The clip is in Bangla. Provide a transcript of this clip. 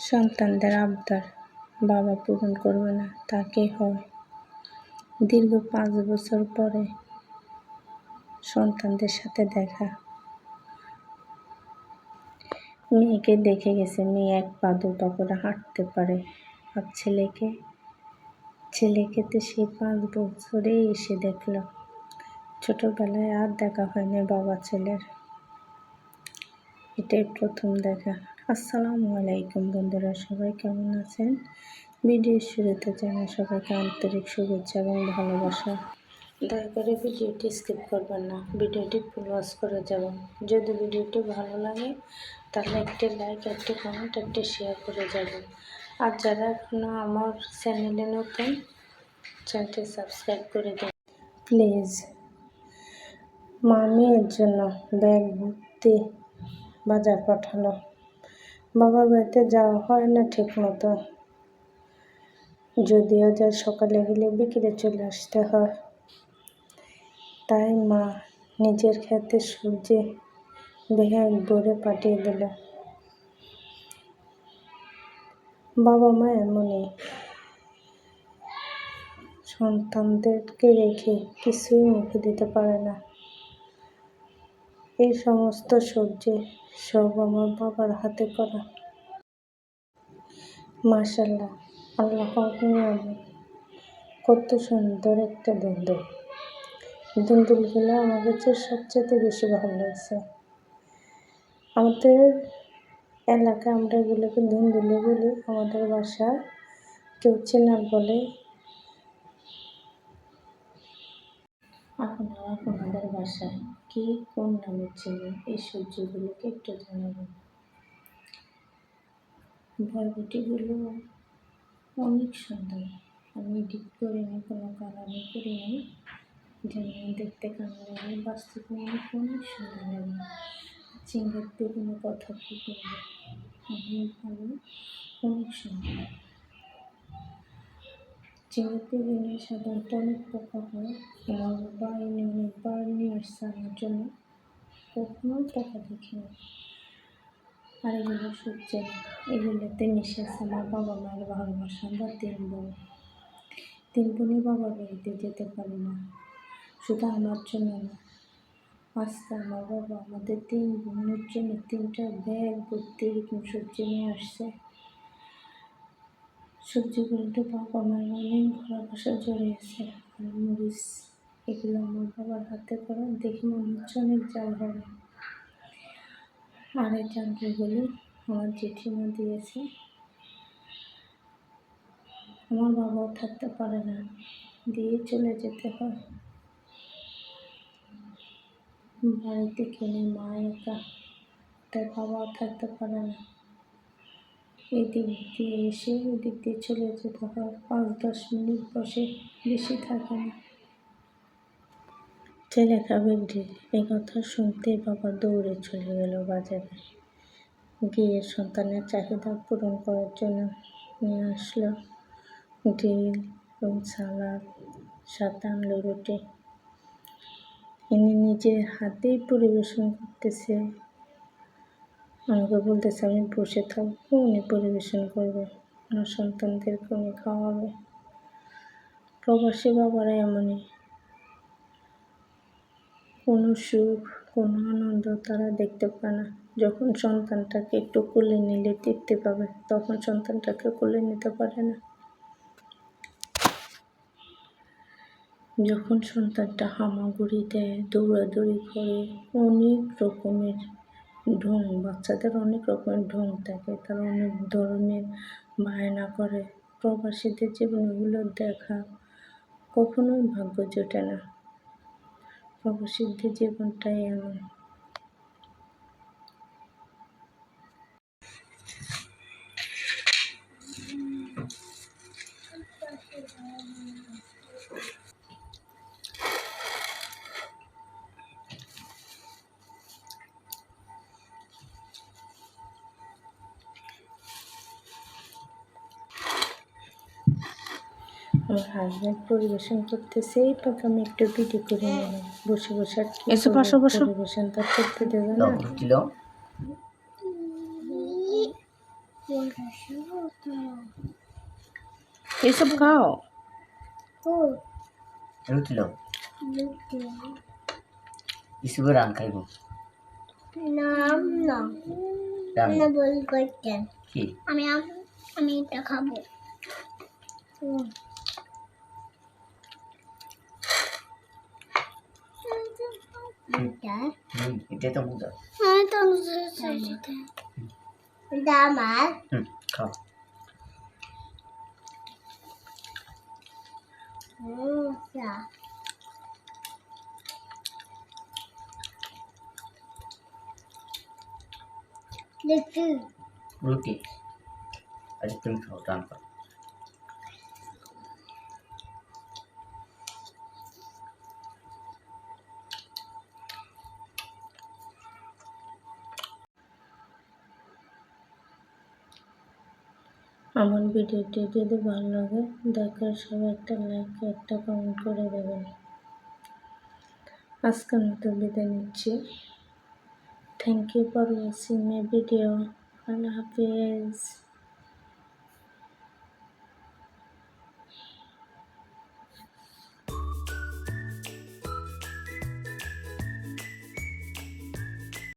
সন্তানদের আবদার বাবা পূরণ করবে না, তা কি হয়? দীর্ঘ 5 বছর পরে সন্তানদের সাথে দেখা। মেয়েকে দেখে গেছে, মেয়ে 1 পা 2 পা করে হাঁটতে পারে। আর ছেলেকে তো সেই 5 বছরেই এসে দেখল। ছোটবেলায় আর দেখা হয়নি বাবা ছেলের, এটাই প্রথম দেখা। আসসালামু আলাইকুম বন্ধুরা, সবাই কেমন আছেন? ভিডিওর শুরুতে জানাই সবাইকে আন্তরিক শুভেচ্ছা এবং ভালোবাসা। দয়া করে ভিডিওটি স্কিপ করবেন না, ভিডিওটি ফুল ওয়াচ করে যাবেন। যদি ভিডিওটি ভালো লাগে তাহলে একটি লাইক, একটি কমেন্ট, একটি শেয়ার করে যাবেন। আর যারা এখনও আমার চ্যানেলে নতুন, চ্যানেলটি সাবস্ক্রাইব করে দিন প্লিজ। মা মেয়ের জন্য ব্যাগ ভর্তি বাজার পাঠালো। বাবার বাড়িতে যাওয়া হয় না ঠিক মতো, যদিও যায় সকালে গেলে বিকেলে চলে আসতে হয়। তাই মা নিজের খেতে সবজি ব্যাগ ভরে পাঠিয়ে দিল। বাবা মা এমনই, সন্তানদেরকে রেখে কিছুই মুখে দিতে পারে না। এই সমস্ত সবজি সব আমার বাবার হাতে করা। মাশাআল্লাহ, আল্লাহর নিয়ামত। কত সুন্দর একটা দুন্দুল। দুন্দুলগুলো আমার কাছে সবচেয়ে বেশি ভালো লাগছে। আমাদের এলাকায় আমরা এগুলোকে দুন্দুলে বলি, আমাদের বাসায় কেউ চেনার বলে। আপনারা আপনাদের বাসায় কি কোন নামে চেনেন এই সবজিগুলোকে একটু জানাবেন। বরবটিগুলো অনেক সুন্দর, আমি এডিট করিনি, কোনো কালারিং করিনি, যেন দেখতে কেমন লাগে, বাস্তবে অনেক সুন্দর লাগে। চিংড়ির বিভিন্ন কথা কি বলবো, অনেক ভালো, অনেক সুন্দর। চিংড়ির বেগুনে সাধারণত অনেক পোকা হয়, আমার বাবা এনে অনেকবার নিয়ে আসছে আমার জন্য, কখনো পোকা দেখিনি। আর এগুলো সবজি না, এগুলোতে মিশে আছে আমার বাবা মায়ের ভালোবাসা। আমরা 3 বোনই বাবার বাড়িতে যেতে পারি না, শুধু আমার জন্য না। আজকে আমার বাবা আমাদের 3 বোনের জন্য 3টা ব্যাগ ভর্তি এরকম সবজি নিয়ে আসছে। সবজিগুলোতে বাবা মায়ের অনেক ভালোবাসা জড়িয়েছে। আর মরিচ, এগুলো আমার বাবার হাতে করা, দেখে মনে হচ্ছে অনেক জাল হবে। আর এই চালগুলো আমার জেঠিমা দিয়েছে। আমার বাবাও থাকতে পারে না, দিয়ে চলে যেতে হয়। বাড়িতে কিনে মা একা, তাই বাবাও থাকতে পারে না। এদিক দিয়ে এসে ওদিক দিয়ে চলে যেতে হয়, 5-10 মিনিট বসে, বেশি থাকে না। ছেলে খাবে গ্রিল, এই কথা শুনতে বাবা দৌড়ে চলে গেল বাজারে। গিয়ে সন্তানের চাহিদা পূরণ করার জন্য নিয়ে আসলো গ্রিল এবং সালাদ, সাথে আনলো রুটি। ইনি নিজের হাতেই পরিবেশন করতেছে, আমাকে বলতেছে আমি বসে থাকবো, উনি পরিবেশন করবে, আমার সন্তানদেরকে উনি খাওয়াবে। প্রবাসী বাবারা এমনই, কোনো সুখ, কোনো আনন্দ তারা দেখতে পায় না। যখন সন্তানটাকে একটু কোলে নিলে তৃপ্তি পাবে, তখন সন্তানটাকে কোলে নিতে পারে না। যখন সন্তানটা হামাগুড়ি দেয়, দৌড়াদৌড়ি করে, অনেক রকমের ঢং, বাচ্চাদের অনেক রকমের ঢং থাকে, তারা অনেক ধরনের বায়না করে। প্রবাসীদের জীবনগুলো দেখা কখনোই ভাগ্য জোটে না। প্রবাসীদের জীবনটাই এমন। আমার হাজব্যান্ড পরিবেশন করতেছে, এই পাকে আমি একটু ভিডিও করে নিলাম। বসে বসে আর কি পরিবেশন তার করতে দেবে না। এসব খাও। রুটি লো ইসুবে রান খাইব নাম না রান না বল করতেন কি আমি এটা খাবো এটা তো মজা হ্যাঁ তো এটা আমার খাও দেখি রুটি আজ তুমি খাও রান খাও আমার ভিডিওটি যদি ভালো লাগে দয়া সবাই একটা লাইক একটা কমেন্ট করে দেবেন। আজকের মতো বিদায় নিচ্ছি। Thank you for watching my video. আল্লাহ হাফেজ।